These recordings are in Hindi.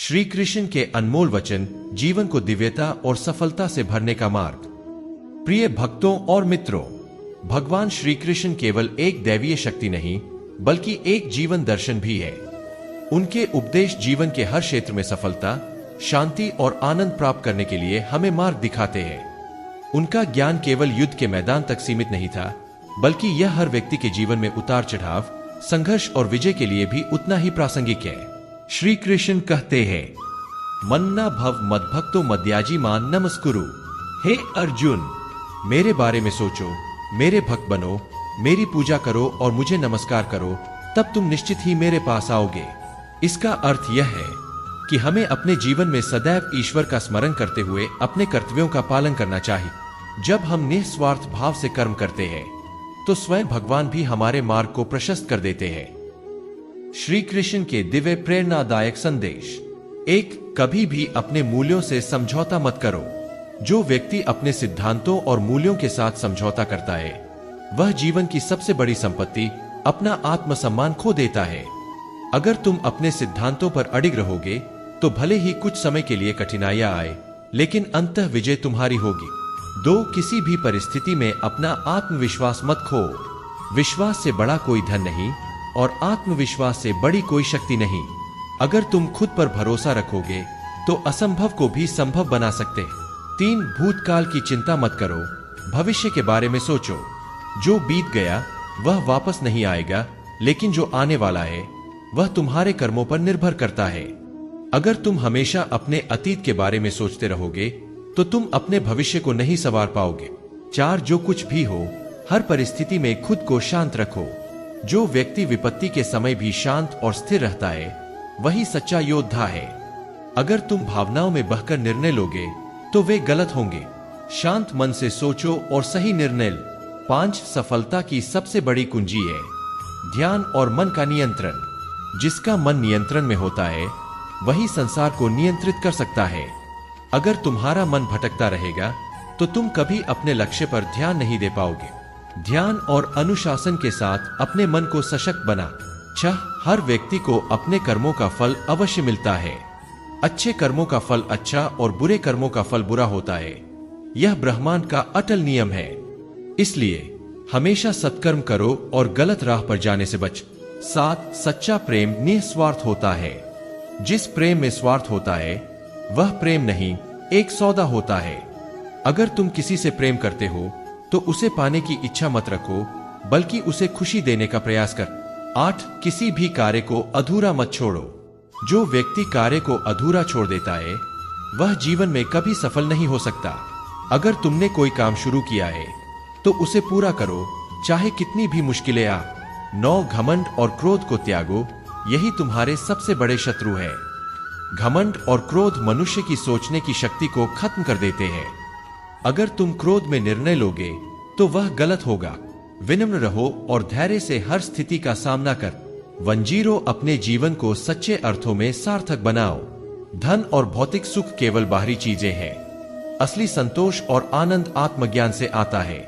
श्री कृष्ण के अनमोल वचन जीवन को दिव्यता और सफलता से भरने का मार्ग। प्रिय भक्तों और मित्रों, भगवान श्री कृष्ण केवल एक दैवीय शक्ति नहीं बल्कि एक जीवन दर्शन भी है। उनके उपदेश जीवन के हर क्षेत्र में सफलता, शांति और आनंद प्राप्त करने के लिए हमें मार्ग दिखाते हैं। उनका ज्ञान केवल युद्ध के मैदान तक सीमित नहीं था, बल्कि यह हर व्यक्ति के जीवन में उतार चढ़ाव, संघर्ष और विजय के लिए भी उतना ही प्रासंगिक है। श्री कृष्ण कहते हैं, मन्ना भव मद्भक्तो मद्याजी मान नमस्कुरु। हे अर्जुन, मेरे बारे में सोचो, मेरे भक्त बनो, मेरी पूजा करो और मुझे नमस्कार करो, तब तुम निश्चित ही मेरे पास आओगे। इसका अर्थ यह है कि हमें अपने जीवन में सदैव ईश्वर का स्मरण करते हुए अपने कर्तव्यों का पालन करना चाहिए। जब हम निस्वार्थ भाव से कर्म करते हैं तो स्वयं भगवान भी हमारे मार्ग को प्रशस्त कर देते हैं। श्री कृष्ण के दिव्य प्रेरणादायक संदेश। एक, कभी भी अपने मूल्यों से समझौता मत करो। जो व्यक्ति अपने सिद्धांतों और मूल्यों के साथ समझौता करता है वह जीवन की सबसे बड़ी संपत्ति, अपना आत्मसम्मान खो देता है। अगर तुम अपने सिद्धांतों पर अडिग रहोगे तो भले ही कुछ समय के लिए कठिनाइयां आए, लेकिन अंततः विजय तुम्हारी होगी। दो, किसी भी परिस्थिति में अपना आत्मविश्वास मत खो। विश्वास से बड़ा कोई धन नहीं और आत्मविश्वास से बड़ी कोई शक्ति नहीं। अगर तुम खुद पर भरोसा रखोगे तो असंभव को भी संभव बना सकते। तीन, भूतकाल की चिंता मत करो, भविष्य के बारे में सोचो। जो बीत गया वह वापस नहीं आएगा, लेकिन जो आने वाला है वह तुम्हारे कर्मों पर निर्भर करता है। अगर तुम हमेशा अपने अतीत के बारे में सोचते रहोगे तो तुम अपने भविष्य को नहीं संवार पाओगे। चार, जो कुछ भी हो हर परिस्थिति में खुद को शांत रखो। जो व्यक्ति विपत्ति के समय भी शांत और स्थिर रहता है वही सच्चा योद्धा है। अगर तुम भावनाओं में बहकर निर्णय लोगे तो वे गलत होंगे। शांत मन से सोचो और सही निर्णय लो। 5, सफलता की सबसे बड़ी कुंजी है ध्यान और मन का नियंत्रण। जिसका मन नियंत्रण में होता है वही संसार को नियंत्रित कर सकता है। अगर तुम्हारा मन भटकता रहेगा तो तुम कभी अपने लक्ष्य पर ध्यान नहीं दे पाओगे। ध्यान और अनुशासन के साथ अपने मन को सशक्त बना। 6, हर व्यक्ति को अपने कर्मों का फल अवश्य मिलता है। अच्छे कर्मों का फल अच्छा और बुरे कर्मों का फल बुरा होता है। यह ब्रह्मांड का अटल नियम है। इसलिए हमेशा सत्कर्म करो और गलत राह पर जाने से बच। 7, सच्चा प्रेम निस्वार्थ होता है। जिस प्रेम में स्वार्थ होता है वह प्रेम नहीं, एक सौदा होता है। अगर तुम किसी से प्रेम करते हो तो उसे पाने की इच्छा मत रखो, बल्कि उसे खुशी देने का प्रयास कर। 8, किसी भी कार्य को अधूरा मत छोड़ो। जो व्यक्ति कार्य को अधूरा छोड़ देता है वह जीवन में कभी सफल नहीं हो सकता। अगर तुमने कोई काम शुरू किया है तो उसे पूरा करो, चाहे कितनी भी मुश्किलें आ। 9, घमंड और क्रोध को त्यागो, यही तुम्हारे सबसे बड़े शत्रु है। घमंड और क्रोध मनुष्य की सोचने की शक्ति को खत्म कर देते हैं। अगर तुम क्रोध में निर्णय लोगे तो वह गलत होगा। विनम्र रहो और धैर्य से हर स्थिति का सामना कर। 1, अपने जीवन को सच्चे अर्थों में सार्थक बनाओ। धन और भौतिक सुख केवल बाहरी चीजें हैं। असली संतोष और आनंद आत्मज्ञान से आता है।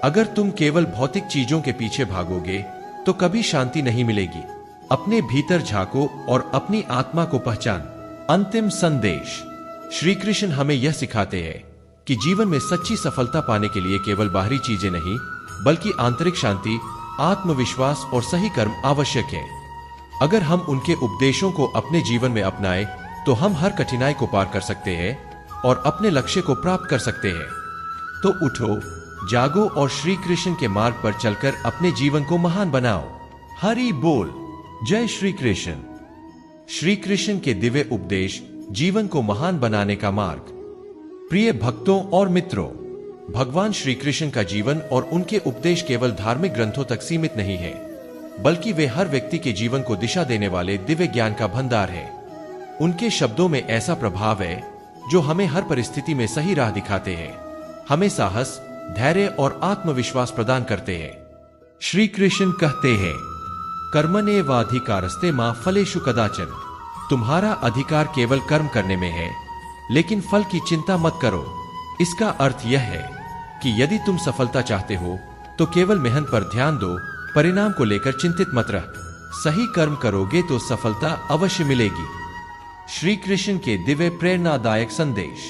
अगर तुम केवल भौतिक चीजों के पीछे भागोगे तो कभी शांति नहीं मिलेगी। अपने भीतर झांको और अपनी आत्मा को पहचान। अंतिम संदेश। श्री कृष्ण हमें यह सिखाते हैं कि जीवन में सच्ची सफलता पाने के लिए केवल बाहरी चीजें नहीं बल्कि आंतरिक शांति, आत्मविश्वास और सही कर्म आवश्यक है। अगर हम उनके उपदेशों को अपने जीवन में अपनाएं तो हम हर कठिनाई को पार कर सकते हैं और अपने लक्ष्य को प्राप्त कर सकते हैं। तो उठो, जागो और श्री कृष्ण के मार्ग पर चलकर अपने जीवन को महान बनाओ। हरि बोल। जय श्री कृष्ण। श्री कृष्ण के दिव्य उपदेश जीवन को महान बनाने का मार्ग। प्रिय भक्तों और मित्रों, भगवान श्री कृष्ण का जीवन और उनके उपदेश केवल धार्मिक ग्रंथों तक सीमित नहीं है, बल्कि वे हर व्यक्ति के जीवन को दिशा देने वाले दिव्य ज्ञान का भंडार है। उनके शब्दों में ऐसा प्रभाव है जो हमें हर परिस्थिति में सही राह दिखाते हैं, हमें साहस, धैर्य और आत्मविश्वास प्रदान करते हैं। श्री कृष्ण कहते हैं, कर्मण्येवाधिकारस्ते मा फलेषु कदाचन। तुम्हारा अधिकार केवल कर्म करने में है, लेकिन फल की चिंता मत करो। इसका अर्थ यह है कि यदि तुम सफलता चाहते हो तो केवल मेहनत पर ध्यान दो, परिणाम को लेकर चिंतित मत रह। सही कर्म करोगे तो सफलता अवश्य मिलेगी। श्री कृष्ण के दिव्य प्रेरणादायक संदेश।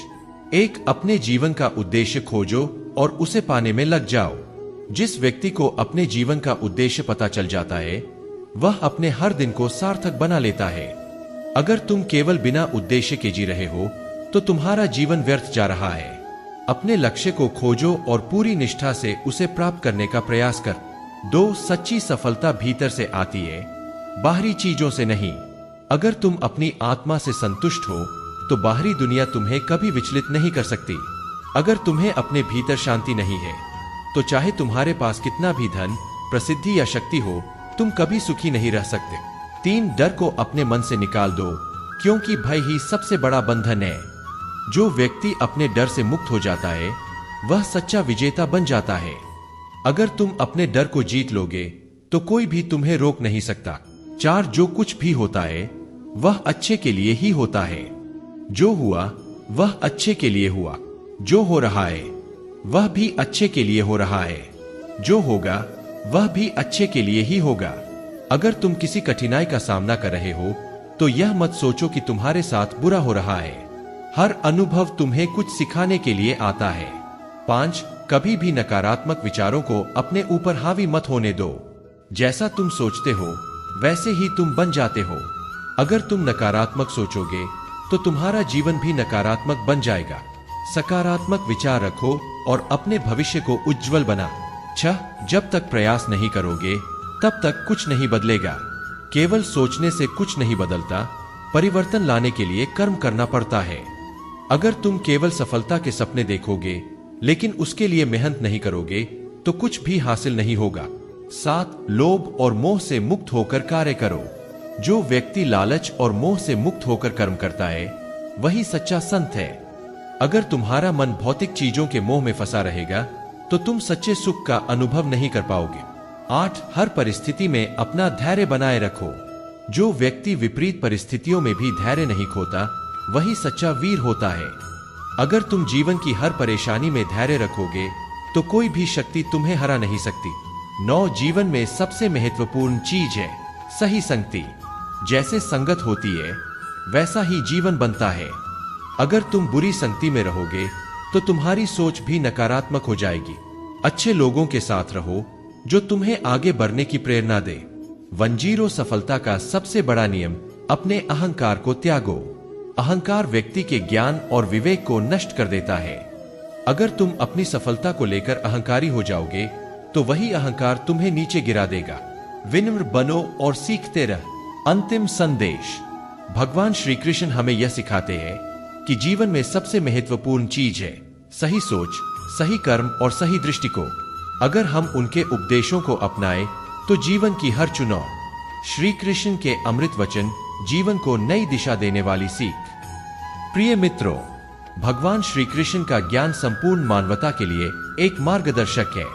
एक, अपने जीवन का उद्देश्य खोजो और उसे पाने में लग जाओ। जिस व्यक्ति को अपने जीवन का उद्देश्य पता चल जाता है वह अपने हर दिन को सार्थक बना लेता है। अगर तुम केवल बिना उद्देश्य के जी रहे हो तो तुम्हारा जीवन व्यर्थ जा रहा है। अपने लक्ष्य को खोजो और पूरी निष्ठा से उसे प्राप्त करने का प्रयास कर। 2, सच्ची सफलता भीतर से आती है, बाहरी चीजों से नहीं। अगर तुम अपनी आत्मा से संतुष्ट हो तो बाहरी दुनिया तुम्हें कभी विचलित नहीं कर सकती। अगर तुम्हें अपने भीतर शांति नहीं है तो चाहे तुम्हारे पास कितना भी धन, प्रसिद्धि या शक्ति हो, तुम कभी सुखी नहीं रह सकते। 3, डर को अपने मन से निकाल दो, क्योंकि भय ही सबसे बड़ा बंधन है। जो व्यक्ति अपने डर से मुक्त हो जाता है वह सच्चा विजेता बन जाता है। अगर तुम अपने डर को जीत लोगे तो कोई भी तुम्हें रोक नहीं सकता। 4, जो कुछ भी होता है वह अच्छे के लिए ही होता है। जो हुआ वह अच्छे के लिए हुआ। जो हो रहा है वह भी अच्छे के लिए हो रहा है। जो होगा वह भी अच्छे के लिए ही होगा। अगर तुम किसी कठिनाई का सामना कर रहे हो तो यह मत सोचो कि तुम्हारे साथ बुरा हो रहा है। हर अनुभव तुम्हें कुछ सिखाने के लिए आता है। 5, कभी भी नकारात्मक विचारों को अपने ऊपर हावी मत होने दो। जैसा तुम सोचते हो वैसे ही तुम बन जाते हो। अगर तुम नकारात्मक सोचोगे तो तुम्हारा जीवन भी नकारात्मक बन जाएगा। सकारात्मक विचार रखो और अपने भविष्य को उज्जवल बना। 6, जब तक प्रयास नहीं करोगे तब तक कुछ नहीं बदलेगा। केवल सोचने से कुछ नहीं बदलता, परिवर्तन लाने के लिए कर्म करना पड़ता है। अगर तुम केवल सफलता के सपने देखोगे लेकिन उसके लिए मेहनत नहीं करोगे तो कुछ भी हासिल नहीं होगा। 7, लोभ और मोह से मुक्त होकर कार्य करो। जो व्यक्ति लालच और मोह से मुक्त होकर कर्म करता है वही सच्चा संत है। अगर तुम्हारा मन भौतिक चीजों के मोह में फंसा रहेगा तो तुम सच्चे सुख का अनुभव नहीं कर पाओगे। 8, हर परिस्थिति में अपना धैर्य बनाए रखो। जो व्यक्ति विपरीत परिस्थितियों में भी धैर्य नहीं खोता वही सच्चा वीर होता है। अगर तुम जीवन की हर परेशानी में धैर्य रखोगे तो कोई भी शक्ति तुम्हें हरा नहीं सकती। 9, जीवन में सबसे महत्वपूर्ण चीज है सही संगति। जैसे संगत होती है वैसा ही जीवन बनता है। अगर तुम बुरी संगति में रहोगे तो तुम्हारी सोच भी नकारात्मक हो जाएगी। अच्छे लोगों के साथ रहो जो तुम्हें आगे बढ़ने की प्रेरणा दे। 10, सफलता का सबसे बड़ा नियम, अपने अहंकार को त्यागो। अहंकार व्यक्ति के ज्ञान और विवेक को नष्ट कर देता है। अगर तुम अपनी सफलता को लेकर अहंकारी हो जाओगे तो वही अहंकार तुम्हें नीचे गिरा देगा। विनम्र बनो और सीखते रह। अंतिम संदेश, भगवान श्री कृष्ण हमें यह सिखाते हैं कि जीवन में सबसे महत्वपूर्ण चीज है सही सोच, सही कर्म और सही दृष्टि को। अगर हम उनके उपदेशों को अपनाएं तो जीवन की हर चुनौती, श्री कृष्ण के अमृत वचन, जीवन को नई दिशा देने वाली सीख। प्रिय मित्रों, भगवान श्री कृष्ण का ज्ञान संपूर्ण मानवता के लिए एक मार्गदर्शक है।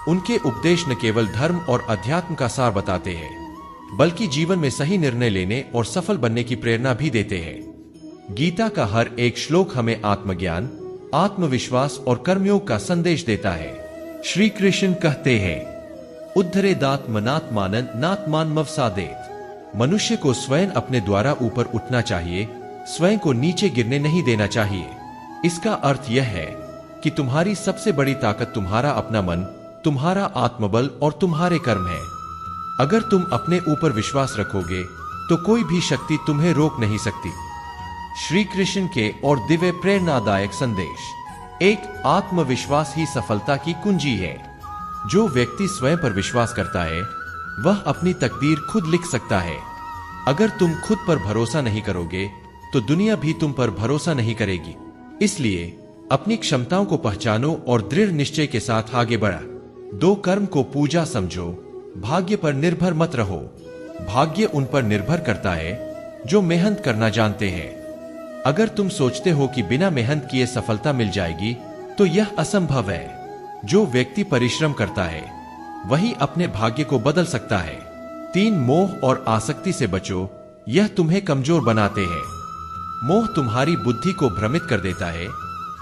उनके उपदेश न केवल धर्म और अध्यात्म का सार बताते हैं बल्कि जीवन में सही निर्णय लेने और सफल बनने की प्रेरणा भी देते हैं। गीता का हर एक श्लोक हमें आत्मज्ञान, आत्मविश्वास और कर्मयोग का संदेश देता है। श्री कृष्ण कहते हैं, उद्धरेदात्मनात्मानं नात्मानमवसादेत। मनुष्य को स्वयं अपने द्वारा ऊपर उठना चाहिए, स्वयं को नीचे गिरने नहीं देना चाहिए। इसका अर्थ यह है कि तुम्हारी सबसे बड़ी ताकत तुम्हारा अपना मन, तुम्हारा आत्मबल और तुम्हारे कर्म है। अगर तुम अपने ऊपर विश्वास रखोगे तो कोई भी शक्ति तुम्हें रोक नहीं सकती। श्री कृष्ण के और दिव्य प्रेरणादायक संदेश। 1, आत्मविश्वास ही सफलता की कुंजी है। जो व्यक्ति स्वयं पर विश्वास करता है वह अपनी तकदीर खुद लिख सकता है। अगर तुम खुद पर भरोसा नहीं करोगे तो दुनिया भी तुम पर भरोसा नहीं करेगी। इसलिए अपनी क्षमताओं को पहचानो और दृढ़ निश्चय के साथ आगे बढ़ा। 2, कर्म को पूजा समझो, भाग्य पर निर्भर मत रहो। भाग्य उन पर निर्भर करता है जो मेहनत करना जानते हैं। अगर तुम सोचते हो कि बिना मेहनत किए सफलता मिल जाएगी तो यह असंभव है। जो व्यक्ति परिश्रम करता है वही अपने भाग्य को बदल सकता है। 3, मोह और आसक्ति से बचो, यह तुम्हें कमजोर बनाते हैं। मोह तुम्हारी बुद्धि को भ्रमित कर देता है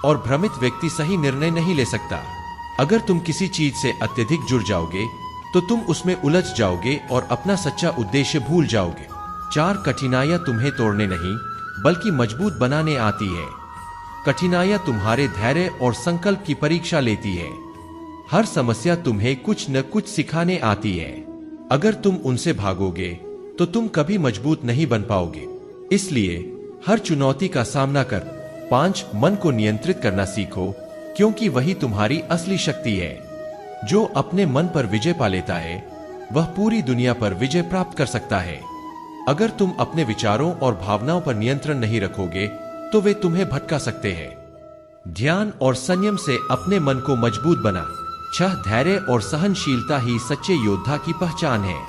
और भ्रमित व्यक्ति सही निर्णय नहीं ले सकता। अगर तुम किसी चीज से अत्यधिक जुड़ जाओगे तो तुम उसमें उलझ जाओगे और अपना सच्चा उद्देश्य भूल जाओगे। 4, कठिनाइयां तुम्हें तोड़ने नहीं बल्कि मजबूत बनाने आती है। कठिनाइयां तुम्हारे धैर्य और संकल्प की परीक्षा लेती है। हर समस्या तुम्हें कुछ न कुछ सिखाने आती है। अगर तुम उनसे भागोगे तो तुम कभी मजबूत नहीं बन पाओगे। इसलिए हर चुनौती का सामना कर 5 मन को नियंत्रित करना सीखो, क्योंकि वही तुम्हारी असली शक्ति है। जो अपने मन पर विजय पा लेता है वह पूरी दुनिया पर विजय प्राप्त कर सकता है। अगर तुम अपने विचारों और भावनाओं पर नियंत्रण नहीं रखोगे तो वे तुम्हें भटका सकते हैं। ध्यान और संयम से अपने मन को मजबूत बना। 6 धैर्य और सहनशीलता ही सच्चे योद्धा की पहचान है।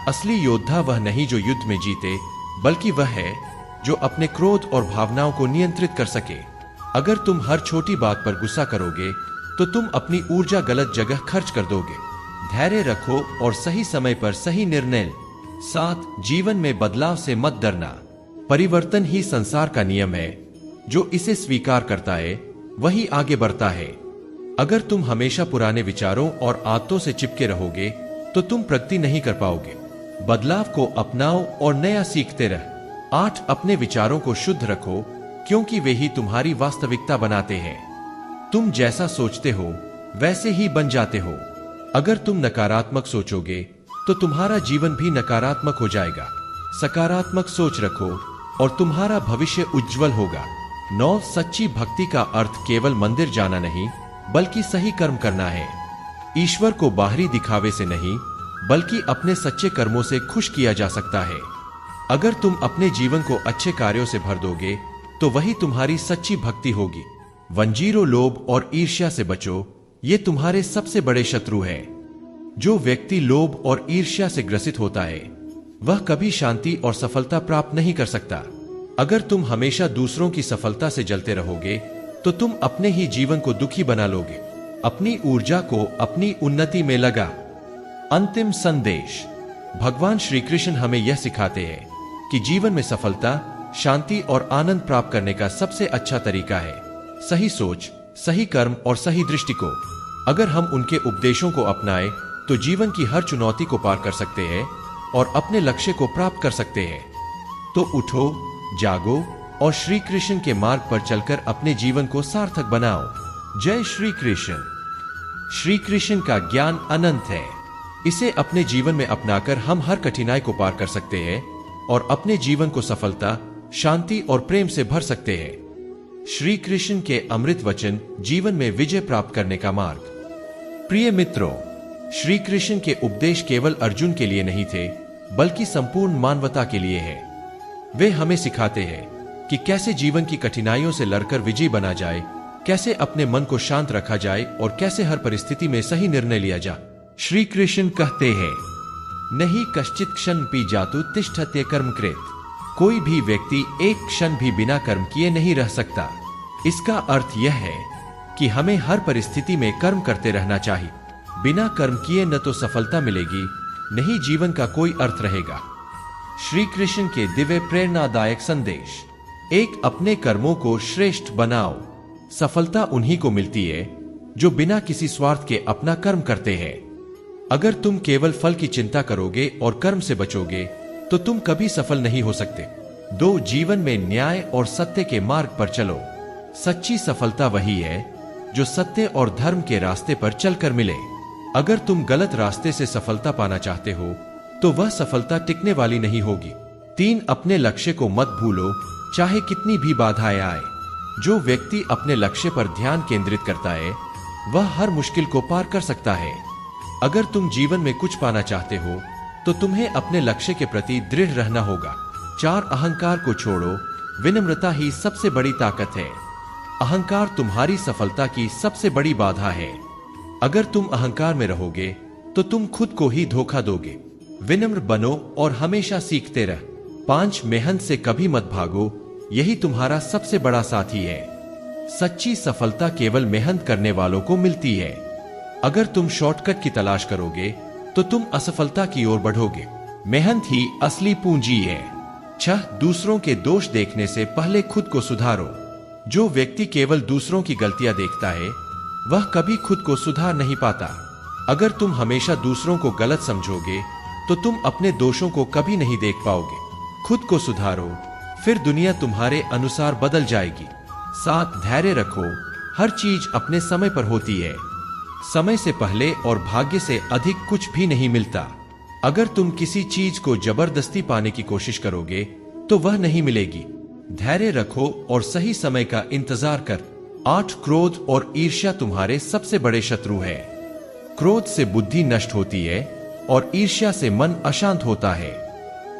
असली योद्धा वह नहीं जो युद्ध में जीते, बल्कि वह है जो अपने क्रोध और भावनाओं को नियंत्रित कर सके। अगर तुम हर छोटी बात पर गुस्सा करोगे तो तुम अपनी ऊर्जा गलत जगह खर्च कर दोगे। धैर्य रखो और सही समय पर सही निर्णय। 7 जीवन में बदलाव से मत डरना। परिवर्तन ही संसार का नियम है। जो इसे स्वीकार करता है वही आगे बढ़ता है। अगर तुम हमेशा पुराने विचारों और आदतों से चिपके रहोगे तो तुम प्रगति नहीं कर पाओगे। बदलाव को अपनाओ और नया सीखते रह। 8 अपने विचारों को शुद्ध रखो, क्योंकि वे ही तुम्हारी वास्तविकता बनाते हैं। तुम जैसा सोचते हो वैसे ही बन जाते हो। अगर तुम नकारात्मक सोचोगे तो तुम्हारा जीवन भी नकारात्मक हो जाएगा। सकारात्मक सोच रखो और तुम्हारा भविष्य उज्जवल होगा। 9 सच्ची भक्ति का अर्थ केवल मंदिर जाना नहीं, बल्कि सही कर्म करना है। ईश्वर को बाहरी दिखावे से नहीं, बल्कि अपने सच्चे कर्मों से खुश किया जा सकता है। अगर तुम अपने जीवन को अच्छे कार्यों से भर दोगे तो वही तुम्हारी सच्ची भक्ति होगी। वंजीरो लोभ और ईर्ष्या से बचो, ये तुम्हारे सबसे बड़े शत्रु हैं। जो व्यक्ति लोभ और ईर्ष्या से ग्रसित होता है वह कभी शांति और सफलता प्राप्त नहीं कर सकता। अगर तुम हमेशा दूसरों की सफलता से जलते रहोगे तो तुम अपने ही जीवन को दुखी बना लोगे। अपनी ऊर्जा को अपनी उन्नति में लगा। अंतिम संदेश। भगवान श्री कृष्ण हमें यह सिखाते हैं कि जीवन में सफलता, शांति और आनंद प्राप्त करने का सबसे अच्छा तरीका है सही सोच, सही कर्म और सही दृष्टि को। अगर हम उनके उपदेशों को अपनाएं तो जीवन की हर चुनौती को पार कर सकते हैं और अपने लक्ष्य को प्राप्त कर सकते हैं। तो उठो, जागो और श्री कृष्ण के मार्ग पर चलकर अपने जीवन को सार्थक बनाओ। जय श्री कृष्ण। श्री कृष्ण का ज्ञान अनंत है। इसे अपने जीवन में अपनाकर हम हर कठिनाई को पार कर सकते हैं और अपने जीवन को सफलता, शांति और प्रेम से भर सकते हैं। श्री कृष्ण के अमृत वचन जीवन में विजय प्राप्त करने का मार्ग। प्रिय मित्रों, श्री कृष्ण के उपदेश केवल अर्जुन के लिए नहीं थे, बल्कि संपूर्ण मानवता के लिए है। वे हमें सिखाते हैं कि कैसे जीवन की कठिनाइयों से लड़कर विजयी बना जाए, कैसे अपने मन को शांत रखा जाए और कैसे हर परिस्थिति में सही निर्णय लिया जाए। श्री कृष्ण कहते हैं, नहीं कश्चित क्षण पी जातु तिष्ठते कर्म कृत। कोई भी व्यक्ति एक क्षण भी बिना कर्म किए नहीं रह सकता। इसका अर्थ यह है कि हमें हर परिस्थिति में कर्म करते रहना चाहिए। बिना कर्म किए न तो सफलता मिलेगी, न ही जीवन का कोई अर्थ रहेगा। श्री कृष्ण के दिव्य प्रेरणादायक संदेश। 1 अपने कर्मों को श्रेष्ठ बनाओ। सफलता उन्हीं को मिलती है जो बिना किसी स्वार्थ के अपना कर्म करते हैं। अगर तुम केवल फल की चिंता करोगे और कर्म से बचोगे तो तुम कभी सफल नहीं हो सकते। 2 जीवन में न्याय और सत्य के मार्ग पर चलो। सच्ची सफलता वही है जो सत्य और धर्म के रास्ते पर चलकर मिले। अगर तुम गलत रास्ते से सफलता पाना चाहते हो तो वह सफलता टिकने वाली नहीं होगी। 3 अपने लक्ष्य को मत भूलो, चाहे कितनी भी बाधाएं आए। जो व्यक्ति अपने लक्ष्य पर ध्यान केंद्रित करता है वह हर मुश्किल को पार कर सकता है। अगर तुम जीवन में कुछ पाना चाहते हो तो तुम्हें अपने लक्ष्य के प्रति दृढ़ रहना होगा। 4 अहंकार को छोड़ो, विनम्रता ही सबसे बड़ी ताकत है। अहंकार तुम्हारी सफलता की सबसे बड़ी बाधा है। अगर तुम अहंकार में रहोगे तो तुम खुद को ही धोखा दोगे। विनम्र बनो और हमेशा सीखते रह। 5 मेहनत से कभी मत भागो, यही तुम्हारा सबसे बड़ा साथी है। सच्ची सफलता केवल मेहनत करने वालों को मिलती है। अगर तुम शॉर्टकट की तलाश करोगे तो तुम असफलता की ओर बढ़ोगे। मेहनत ही असली पूंजी है। 6 दूसरों के दोष देखने से पहले खुद को सुधारो। जो व्यक्ति केवल दूसरों की गलतियां देखता है वह कभी खुद को सुधार नहीं पाता। अगर तुम हमेशा दूसरों को गलत समझोगे तो तुम अपने दोषों को कभी नहीं देख पाओगे। खुद को सुधारो, फिर दुनिया तुम्हारे अनुसार बदल जाएगी। 7 धैर्य रखो, हर चीज अपने समय पर होती है। समय से पहले और भाग्य से अधिक कुछ भी नहीं मिलता। अगर तुम किसी चीज को जबरदस्ती पाने की कोशिश करोगे तो वह नहीं मिलेगी। धैर्य रखो और सही समय का इंतजार कर। 8 क्रोध और ईर्ष्या तुम्हारे सबसे बड़े शत्रु है। क्रोध से बुद्धि नष्ट होती है और ईर्ष्या से मन अशांत होता है।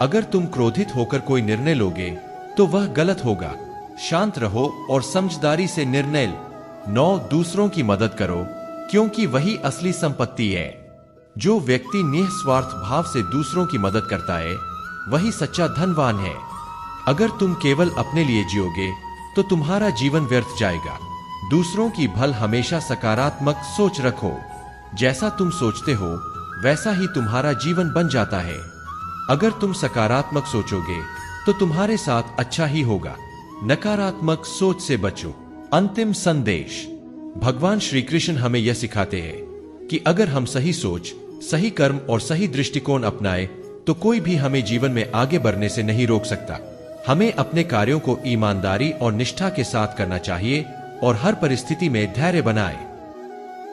अगर तुम क्रोधित होकर कोई निर्णय लोगे तो वह गलत होगा। शांत रहो और समझदारी से निर्णय लो। 9 दूसरों की मदद करो, क्योंकि वही असली संपत्ति है। जो व्यक्ति निस्वार्थ भाव से दूसरों की मदद करता है वही सच्चा धनवान है। अगर तुम केवल अपने लिए जियोगे तो तुम्हारा जीवन व्यर्थ जाएगा। दूसरों की भल हमेशा सकारात्मक सोच रखो। जैसा तुम सोचते हो वैसा ही तुम्हारा जीवन बन जाता है। अगर तुम सकारात्मक सोचोगे तो तुम्हारे साथ अच्छा ही होगा। नकारात्मक सोच से बचो। अंतिम संदेश। भगवान श्री कृष्ण हमें यह सिखाते हैं कि अगर हम सही सोच, सही कर्म और सही दृष्टिकोण अपनाएं तो कोई भी हमें जीवन में आगे बढ़ने से नहीं रोक सकता। हमें अपने कार्यों को ईमानदारी और निष्ठा के साथ करना चाहिए और हर परिस्थिति में धैर्य बनाए।